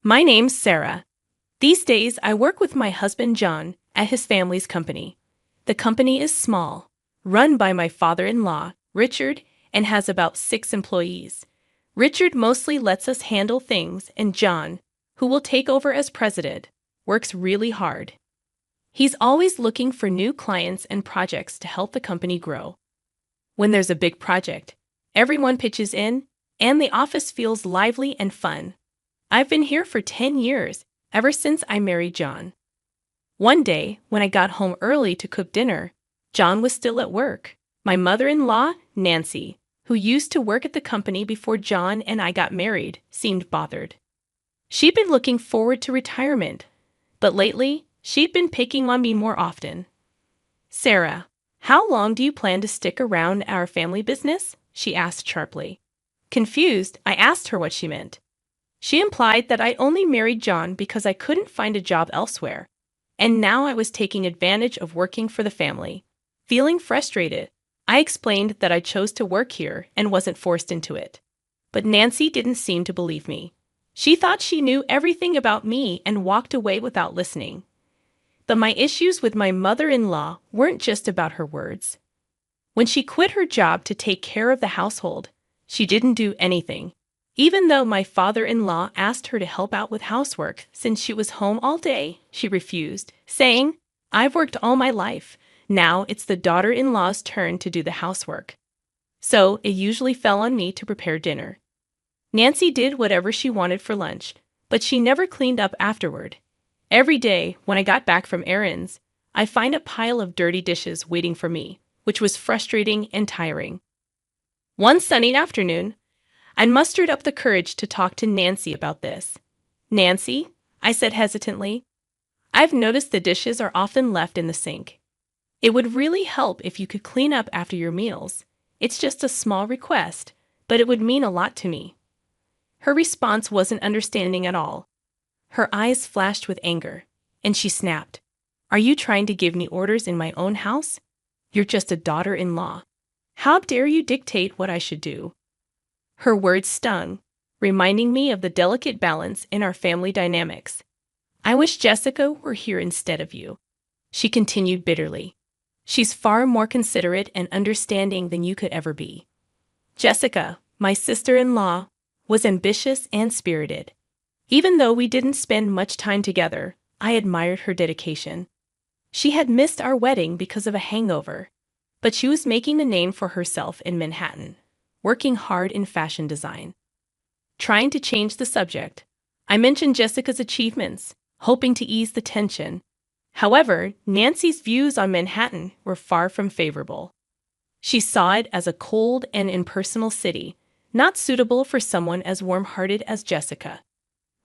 My name's Sarah. These days, I work with my husband John at his family's company. The company is small, run by my father-in-law, Richard, and has about 6 employees. Richard mostly lets us handle things, and John, who will take over as president, works really hard. He's always looking for new clients and projects to help the company grow. When there's a big project, everyone pitches in, and the office feels lively and fun. I've been here for 10 years, ever since I married John. One day, when I got home early to cook dinner, John was still at work. My mother-in-law, Nancy, who used to work at the company before John and I got married, seemed bothered. She'd been looking forward to retirement, but lately, she'd been picking on me more often. "Sarah, how long do you plan to stick around our family business?" she asked sharply. Confused, I asked her what she meant. She implied that I only married John because I couldn't find a job elsewhere, and now I was taking advantage of working for the family. Feeling frustrated, I explained that I chose to work here and wasn't forced into it. But Nancy didn't seem to believe me. She thought she knew everything about me and walked away without listening. But my issues with my mother-in-law weren't just about her words. When she quit her job to take care of the household, she didn't do anything. Even though my father-in-law asked her to help out with housework since she was home all day, she refused, saying, "I've worked all my life. Now it's the daughter-in-law's turn to do the housework." So it usually fell on me to prepare dinner. Nancy did whatever she wanted for lunch, but she never cleaned up afterward. Every day, when I got back from errands, I find a pile of dirty dishes waiting for me, which was frustrating and tiring. One sunny afternoon, I mustered up the courage to talk to Nancy about this. "Nancy," I said hesitantly, "I've noticed the dishes are often left in the sink. It would really help if you could clean up after your meals. It's just a small request, but it would mean a lot to me." Her response wasn't understanding at all. Her eyes flashed with anger, and she snapped, "Are you trying to give me orders in my own house? You're just a daughter-in-law. How dare you dictate what I should do?" Her words stung, reminding me of the delicate balance in our family dynamics. "I wish Jessica were here instead of you," she continued bitterly. "She's far more considerate and understanding than you could ever be." Jessica, my sister-in-law, was ambitious and spirited. Even though we didn't spend much time together, I admired her dedication. She had missed our wedding because of a hangover, but she was making a name for herself in Manhattan, working hard in fashion design. Trying to change the subject, I mentioned Jessica's achievements, hoping to ease the tension. However, Nancy's views on Manhattan were far from favorable. She saw it as a cold and impersonal city, not suitable for someone as warm-hearted as Jessica.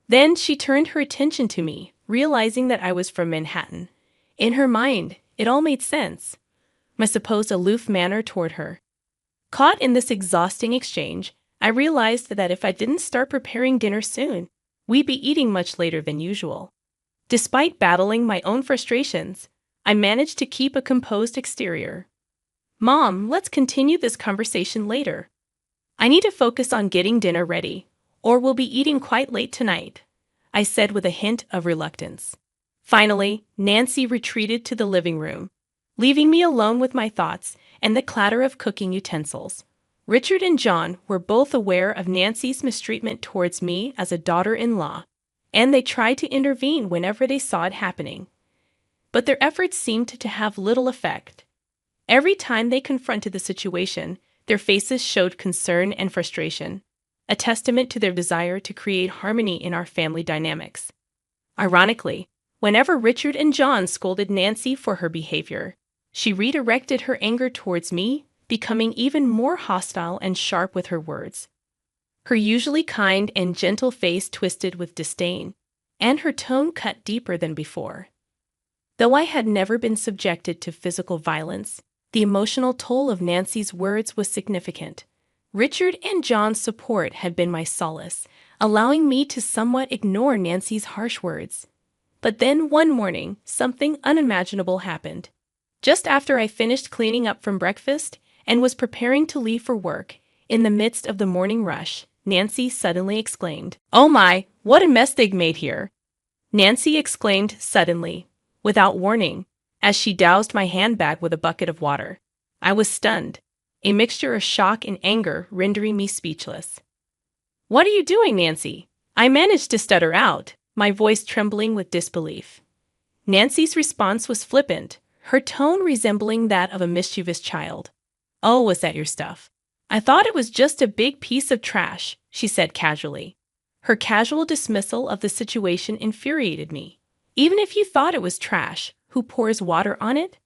Then she turned her attention to me, realizing that I was from Manhattan. In her mind, it all made sense. My supposed aloof manner toward her. Caught in this exhausting exchange, I realized that if I didn't start preparing dinner soon, we'd be eating much later than usual. Despite battling my own frustrations, I managed to keep a composed exterior. "Mom, let's continue this conversation later. I need to focus on getting dinner ready, or we'll be eating quite late tonight," I said with a hint of reluctance. Finally, Nancy retreated to the living room, leaving me alone with my thoughts and the clatter of cooking utensils. Richard and John were both aware of Nancy's mistreatment towards me as a daughter-in-law, and they tried to intervene whenever they saw it happening. But their efforts seemed to have little effect. Every time they confronted the situation, their faces showed concern and frustration, a testament to their desire to create harmony in our family dynamics. Ironically, whenever Richard and John scolded Nancy for her behavior, she redirected her anger towards me, becoming even more hostile and sharp with her words. Her usually kind and gentle face twisted with disdain, and her tone cut deeper than before. Though I had never been subjected to physical violence, the emotional toll of Nancy's words was significant. Richard and John's support had been my solace, allowing me to somewhat ignore Nancy's harsh words. But then one morning, something unimaginable happened. Just after I finished cleaning up from breakfast and was preparing to leave for work, in the midst of the morning rush, Nancy suddenly exclaimed. "Oh my, what a mess they've made here!" Nancy exclaimed suddenly, without warning, as she doused my handbag with a bucket of water. I was stunned, a mixture of shock and anger rendering me speechless. "What are you doing, Nancy?" I managed to stutter out, my voice trembling with disbelief. Nancy's response was flippant, her tone resembling that of a mischievous child. "Oh, was that your stuff? I thought it was just a big piece of trash," she said casually. Her casual dismissal of the situation infuriated me. Even if you thought it was trash, who pours water on it?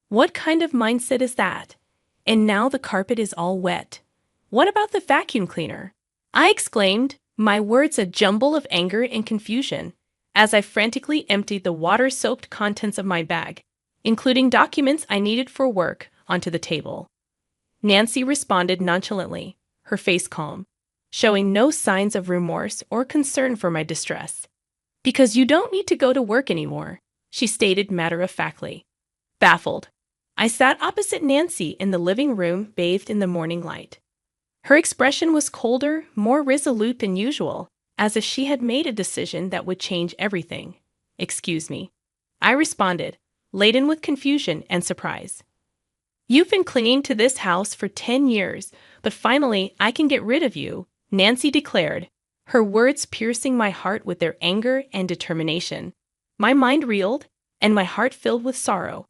What kind of mindset is that? And now the carpet is all wet. What about the vacuum cleaner? I exclaimed, my words a jumble of anger and confusion, as I frantically emptied the water-soaked contents of my bag, including documents I needed for work, onto the table. Nancy responded nonchalantly, her face calm, showing no signs of remorse or concern for my distress. "Because you don't need to go to work anymore," she stated matter-of-factly. Baffled, I sat opposite Nancy in the living room bathed in the morning light. Her expression was colder, more resolute than usual, as if she had made a decision that would change everything. "Excuse me," I responded, laden with confusion and surprise. "You've been clinging to this house for 10 years, but finally I can get rid of you," Nancy declared, her words piercing my heart with their anger and determination. My mind reeled, and my heart filled with sorrow.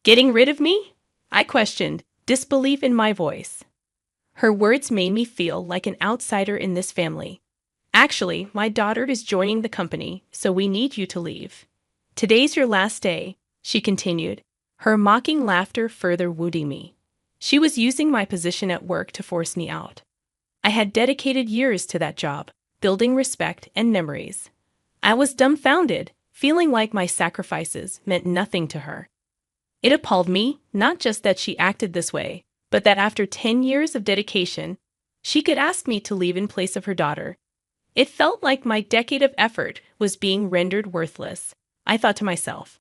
"Getting rid of me?" I questioned, disbelief in my voice. Her words made me feel like an outsider in this family. "Actually, my daughter is joining the company, so we need you to leave. Today's your last day," she continued, her mocking laughter further wounding me. She was using my position at work to force me out. I had dedicated years to that job, building respect and memories. I was dumbfounded, feeling like my sacrifices meant nothing to her. It appalled me, not just that she acted this way, but that after 10 years of dedication, she could ask me to leave in place of her daughter. It felt like my decade of effort was being rendered worthless. I thought to myself,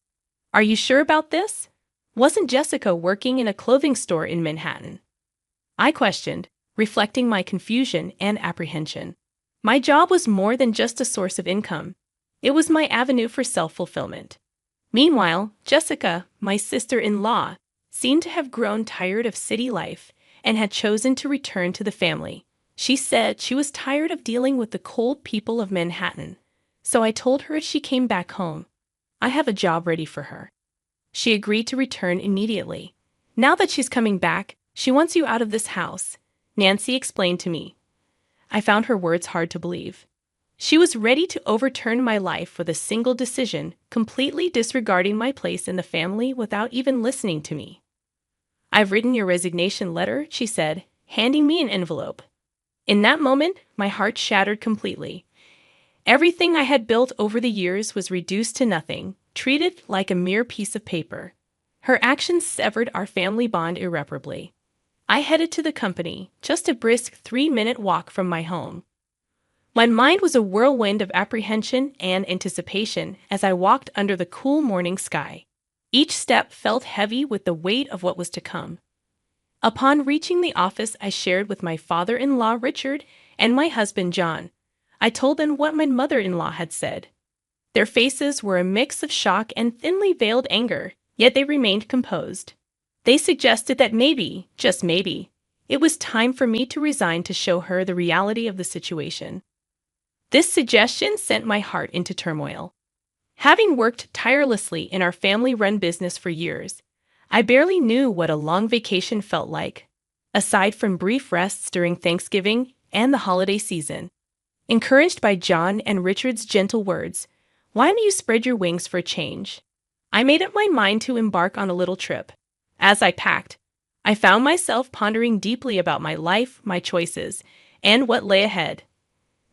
"Are you sure about this? Wasn't Jessica working in a clothing store in Manhattan?" I questioned, reflecting my confusion and apprehension. My job was more than just a source of income. It was my avenue for self-fulfillment. Meanwhile, Jessica, my sister-in-law, seemed to have grown tired of city life and had chosen to return to the family. She said she was tired of dealing with the cold people of Manhattan, so I told her if she came back home, I have a job ready for her. She agreed to return immediately. "Now that she's coming back, she wants you out of this house," Nancy explained to me. I found her words hard to believe. She was ready to overturn my life with a single decision, completely disregarding my place in the family without even listening to me. "I've written your resignation letter," she said, handing me an envelope. In that moment, my heart shattered completely. Everything I had built over the years was reduced to nothing, treated like a mere piece of paper. Her actions severed our family bond irreparably. I headed to the company, just a brisk 3-minute walk from my home. My mind was a whirlwind of apprehension and anticipation as I walked under the cool morning sky. Each step felt heavy with the weight of what was to come. Upon reaching the office, I shared with my father-in-law Richard and my husband John. I told them what my mother-in-law had said. Their faces were a mix of shock and thinly veiled anger, yet they remained composed. They suggested that maybe, just maybe, it was time for me to resign to show her the reality of the situation. This suggestion sent my heart into turmoil. Having worked tirelessly in our family-run business for years, I barely knew what a long vacation felt like, aside from brief rests during Thanksgiving and the holiday season. Encouraged by John and Richard's gentle words, "Why don't you spread your wings for a change?" I made up my mind to embark on a little trip. As I packed, I found myself pondering deeply about my life, my choices, and what lay ahead.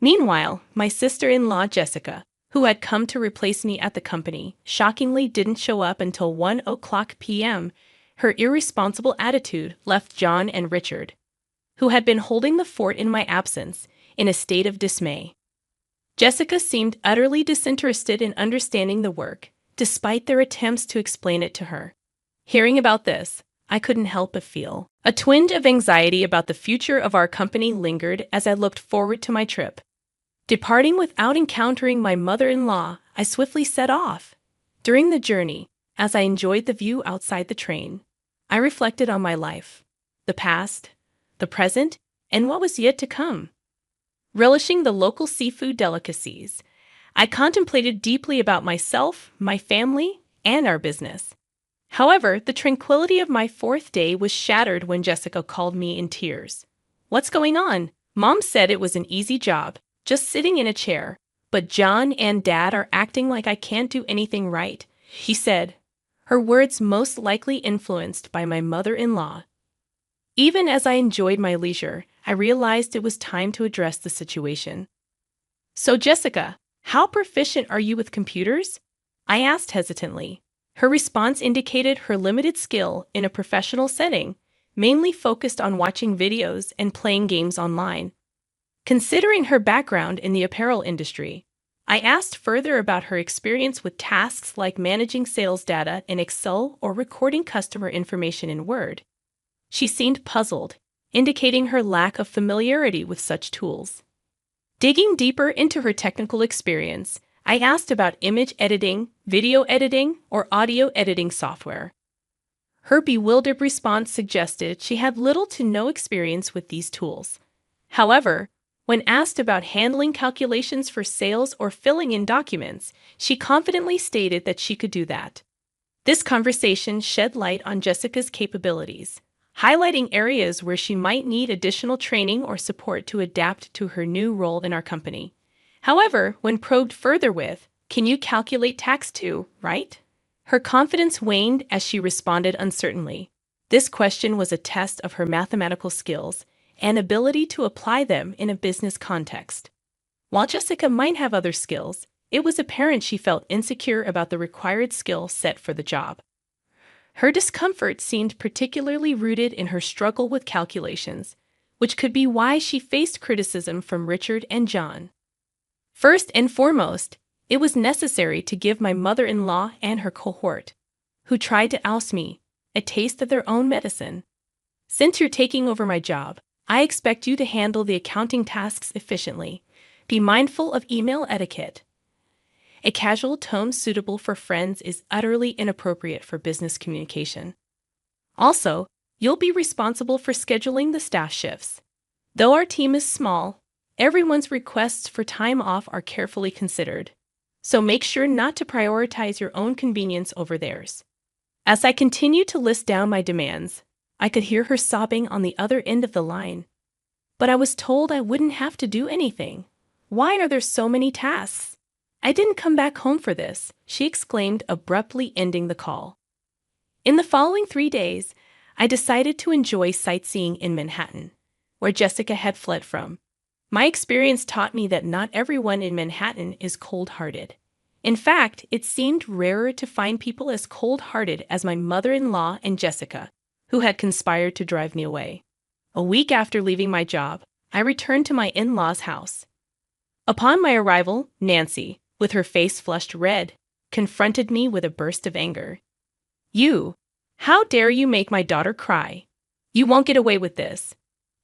Meanwhile, my sister-in-law Jessica, who had come to replace me at the company, shockingly didn't show up until 1:00 p.m. Her irresponsible attitude left John and Richard, who had been holding the fort in my absence, in a state of dismay. Jessica seemed utterly disinterested in understanding the work, despite their attempts to explain it to her. Hearing about this, I couldn't help but feel. A twinge of anxiety about the future of our company lingered as I looked forward to my trip. Departing without encountering my mother-in-law, I swiftly set off. During the journey, as I enjoyed the view outside the train, I reflected on my life, the past, the present, and what was yet to come. Relishing the local seafood delicacies, I contemplated deeply about myself, my family, and our business. However, the tranquility of my fourth day was shattered when Jessica called me in tears. "What's going on?" Mom said it was an easy job, just sitting in a chair, but John and Dad are acting like I can't do anything right, she said, her words most likely influenced by my mother-in-law. Even as I enjoyed my leisure, I realized it was time to address the situation. "So, Jessica, how proficient are you with computers?" I asked hesitantly. Her response indicated her limited skill in a professional setting, mainly focused on watching videos and playing games online. Considering her background in the apparel industry, I asked further about her experience with tasks like managing sales data in Excel or recording customer information in Word. She seemed puzzled, indicating her lack of familiarity with such tools. Digging deeper into her technical experience, I asked about image editing, video editing, or audio editing software. Her bewildered response suggested she had little to no experience with these tools. However, when asked about handling calculations for sales or filling in documents, she confidently stated that she could do that. This conversation shed light on Jessica's capabilities, highlighting areas where she might need additional training or support to adapt to her new role in our company. However, when probed further with, "Can you calculate tax too, right?" her confidence waned as she responded uncertainly. This question was a test of her mathematical skills and ability to apply them in a business context. While Jessica might have other skills, it was apparent she felt insecure about the required skill set for the job. Her discomfort seemed particularly rooted in her struggle with calculations, which could be why she faced criticism from Richard and John. First and foremost, it was necessary to give my mother-in-law and her cohort, who tried to oust me, a taste of their own medicine. "Since you're taking over my job, I expect you to handle the accounting tasks efficiently. Be mindful of email etiquette." A casual tone suitable for friends is utterly inappropriate for business communication. Also, you'll be responsible for scheduling the staff shifts. Though our team is small, everyone's requests for time off are carefully considered, so make sure not to prioritize your own convenience over theirs. As I continued to list down my demands, I could hear her sobbing on the other end of the line. "But I was told I wouldn't have to do anything. Why are there so many tasks? I didn't come back home for this," she exclaimed, abruptly ending the call. In the following 3 days, I decided to enjoy sightseeing in Manhattan, where Jessica had fled from. My experience taught me that not everyone in Manhattan is cold-hearted. In fact, it seemed rarer to find people as cold-hearted as my mother-in-law and Jessica, who had conspired to drive me away. A week after leaving my job, I returned to my in-laws' house. Upon my arrival, Nancy, with her face flushed red, confronted me with a burst of anger. How dare you make my daughter cry? You won't get away with this,"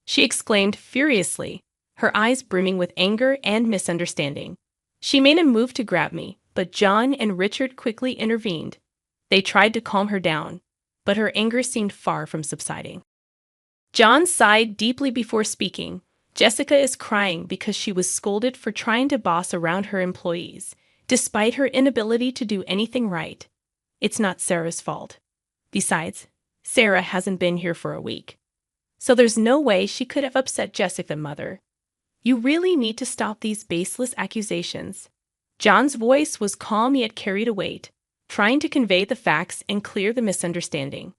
she exclaimed furiously, her eyes brimming with anger and misunderstanding. She made a move to grab me, but John and Richard quickly intervened. They tried to calm her down, but her anger seemed far from subsiding. John sighed deeply before speaking. "Jessica is crying because she was scolded for trying to boss around her employees, despite her inability to do anything right. It's not Sarah's fault. Besides, Sarah hasn't been here for a week, so there's no way she could have upset Jessica, mother. You really need to stop these baseless accusations." John's voice was calm yet carried a weight, trying to convey the facts and clear the misunderstanding.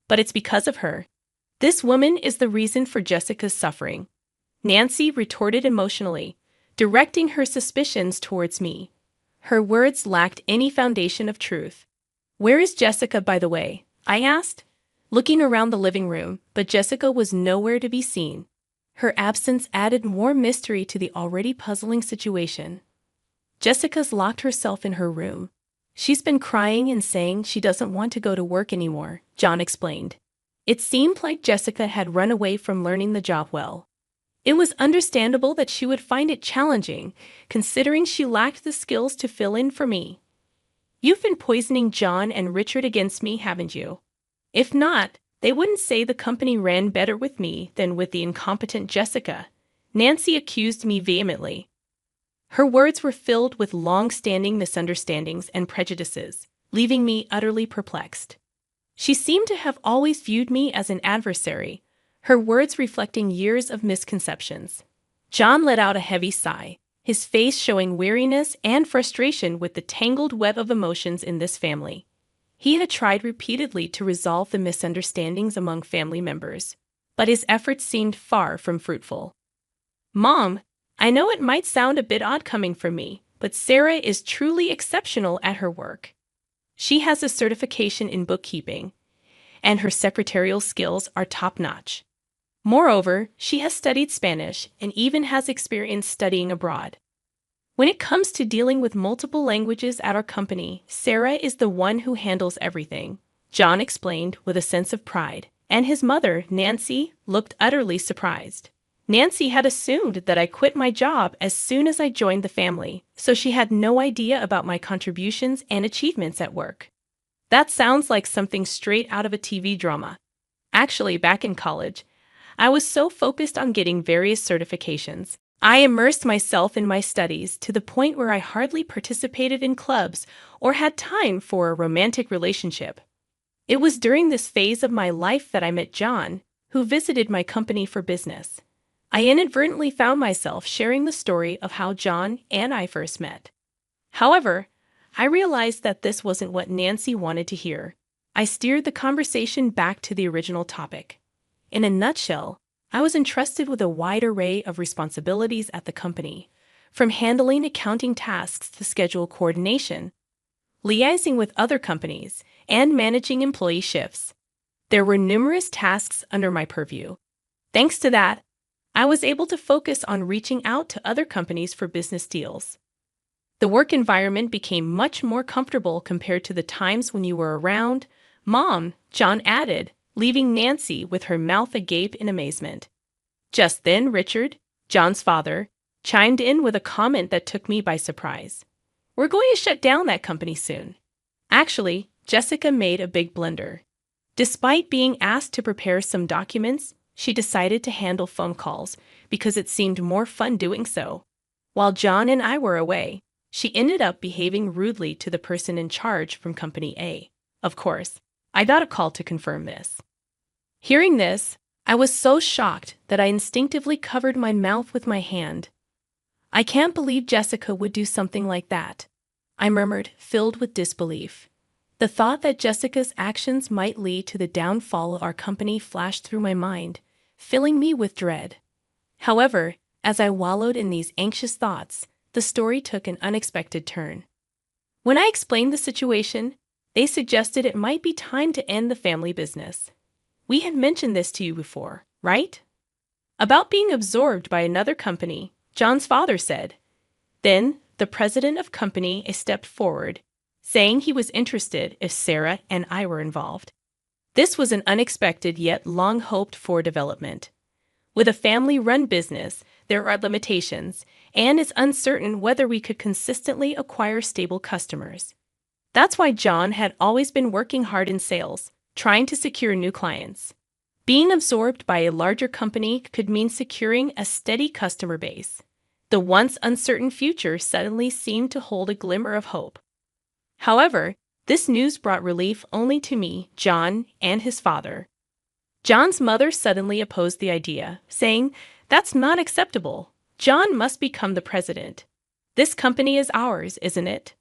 "But it's because of her. This woman is the reason for Jessica's suffering," Nancy retorted emotionally, directing her suspicions towards me. Her words lacked any foundation of truth. "Where is Jessica, by the way?" I asked, looking around the living room, but Jessica was nowhere to be seen. Her absence added more mystery to the already puzzling situation. "Jessica's locked herself in her room. She's been crying and saying she doesn't want to go to work anymore," John explained. It seemed like Jessica had run away from learning the job well. It was understandable that she would find it challenging, considering she lacked the skills to fill in for me. You've been poisoning John and Richard against me, haven't you? If not, they wouldn't say the company ran better with me than with the incompetent Jessica. Nancy accused me vehemently. Her words were filled with long-standing misunderstandings and prejudices, leaving me utterly perplexed. She seemed to have always viewed me as an adversary, her words reflecting years of misconceptions. John let out a heavy sigh, his face showing weariness and frustration with the tangled web of emotions in this family. He had tried repeatedly to resolve the misunderstandings among family members, but his efforts seemed far from fruitful. Mom, I know it might sound a bit odd coming from me, but Sarah is truly exceptional at her work. She has a certification in bookkeeping, and her secretarial skills are top-notch. Moreover, she has studied Spanish and even has experience studying abroad. When it comes to dealing with multiple languages at our company, Sarah is the one who handles everything, John explained with a sense of pride, and his mother, Nancy, looked utterly surprised. Nancy had assumed that I quit my job as soon as I joined the family, so she had no idea about my contributions and achievements at work. That sounds like something straight out of a TV drama. Actually, back in college, I was so focused on getting various certifications. I immersed myself in my studies to the point where I hardly participated in clubs or had time for a romantic relationship. It was during this phase of my life that I met John, who visited my company for business. I inadvertently found myself sharing the story of how John and I first met. However, I realized that this wasn't what Nancy wanted to hear. I steered the conversation back to the original topic. In a nutshell, I was entrusted with a wide array of responsibilities at the company, from handling accounting tasks to schedule coordination, liaising with other companies, and managing employee shifts. There were numerous tasks under my purview. Thanks to that, I was able to focus on reaching out to other companies for business deals. The work environment became much more comfortable compared to the times when you were around. Mom, John added, leaving Nancy with her mouth agape in amazement. Just then, Richard, John's father, chimed in with a comment that took me by surprise. We're going to shut down that company soon. Actually, Jessica made a big blunder. Despite being asked to prepare some documents, she decided to handle phone calls because it seemed more fun doing so. While John and I were away, she ended up behaving rudely to the person in charge from Company A. Of course, I got a call to confirm this. Hearing this, I was so shocked that I instinctively covered my mouth with my hand. I can't believe Jessica would do something like that, I murmured, filled with disbelief. The thought that Jessica's actions might lead to the downfall of our company flashed through my mind, filling me with dread. However, as I wallowed in these anxious thoughts, the story took an unexpected turn. When I explained the situation, they suggested it might be time to end the family business. We had mentioned this to you before, right? About being absorbed by another company, John's father said. Then, the president of Company A stepped forward, saying he was interested if Sarah and I were involved. This was an unexpected yet long-hoped-for development. With a family-run business, there are limitations, and it's uncertain whether we could consistently acquire stable customers. That's why John had always been working hard in sales, trying to secure new clients. Being absorbed by a larger company could mean securing a steady customer base. The once uncertain future suddenly seemed to hold a glimmer of hope. However, this news brought relief only to me, John, and his father. John's mother suddenly opposed the idea, saying, "That's not acceptable. John must become the president. This company is ours, isn't it?"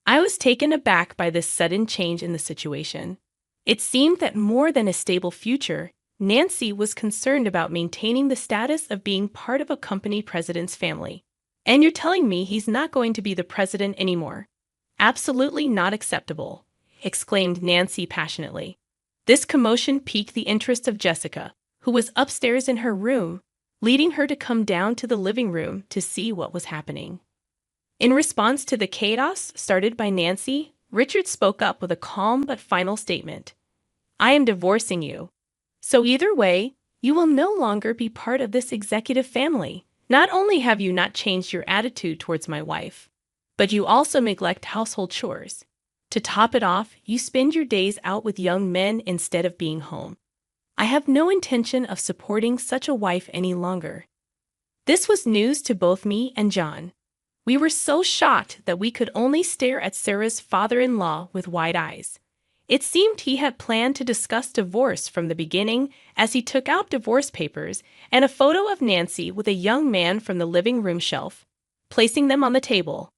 I was taken aback by this sudden change in the situation. It seemed that more than a stable future, Nancy was concerned about maintaining the status of being part of a company president's family. And you're telling me he's not going to be the president anymore? Absolutely not acceptable, exclaimed Nancy passionately. This commotion piqued the interest of Jessica, who was upstairs in her room, leading her to come down to the living room to see what was happening. In response to the chaos started by Nancy, Richard spoke up with a calm but final statement. "I am divorcing you. So either way, you will no longer be part of this executive family. Not only have you not changed your attitude towards my wife, but you also neglect household chores. To top it off, you spend your days out with young men instead of being home. I have no intention of supporting such a wife any longer. This was news to both me and John. We were so shocked that we could only stare at Sarah's father-in-law with wide eyes. It seemed he had planned to discuss divorce from the beginning, as he took out divorce papers and a photo of Nancy with a young man from the living room shelf, placing them on the table.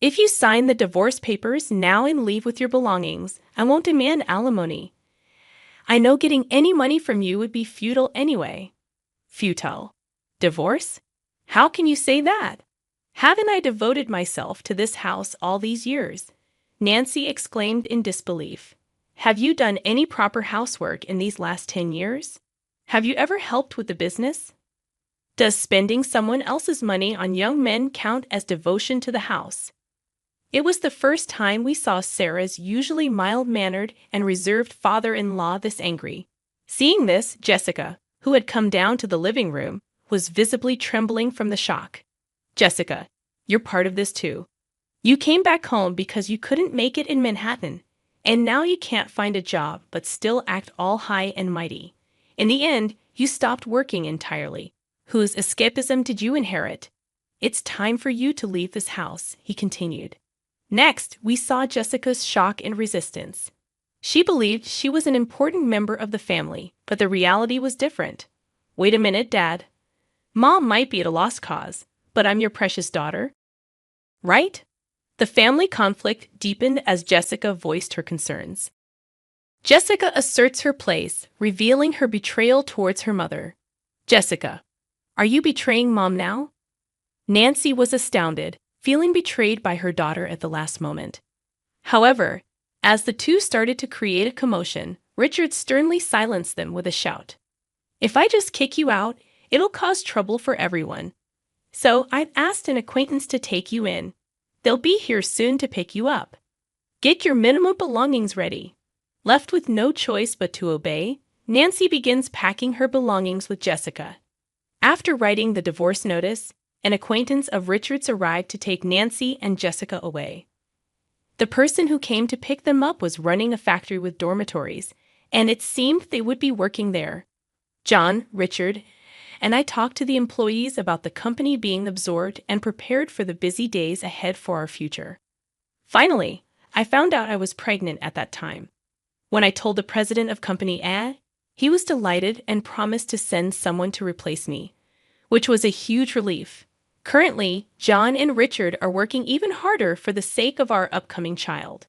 If you sign the divorce papers now and leave with your belongings, I won't demand alimony. I know getting any money from you would be futile anyway. Futile. Divorce? How can you say that? Haven't I devoted myself to this house all these years? Nancy exclaimed in disbelief. Have you done any proper housework in these last 10 years? Have you ever helped with the business? Does spending someone else's money on young men count as devotion to the house? It was the first time we saw Sarah's usually mild-mannered and reserved father-in-law this angry. Seeing this, Jessica, who had come down to the living room, was visibly trembling from the shock. Jessica, you're part of this too. You came back home because you couldn't make it in Manhattan, and now you can't find a job but still act all high and mighty. In the end, you stopped working entirely. Whose escapism did you inherit? It's time for you to leave this house, he continued. Next, we saw Jessica's shock and resistance. She believed she was an important member of the family, but the reality was different. Wait a minute, Dad. Mom might be at a lost cause, but I'm your precious daughter. Right? The family conflict deepened as Jessica voiced her concerns. Jessica asserts her place, revealing her betrayal towards her mother. Jessica, are you betraying Mom now? Nancy was astounded, feeling betrayed by her daughter at the last moment. However, as the two started to create a commotion, Richard sternly silenced them with a shout. If I just kick you out, it'll cause trouble for everyone. So I've asked an acquaintance to take you in. They'll be here soon to pick you up. Get your minimum belongings ready. Left with no choice but to obey, Nancy begins packing her belongings with Jessica. After writing the divorce notice, an acquaintance of Richard's arrived to take Nancy and Jessica away. The person who came to pick them up was running a factory with dormitories, and it seemed they would be working there. John, Richard, and I talked to the employees about the company being absorbed and prepared for the busy days ahead for our future. Finally, I found out I was pregnant at that time. When I told the president of Company A, he was delighted and promised to send someone to replace me, which was a huge relief. Currently, John and Richard are working even harder for the sake of our upcoming child.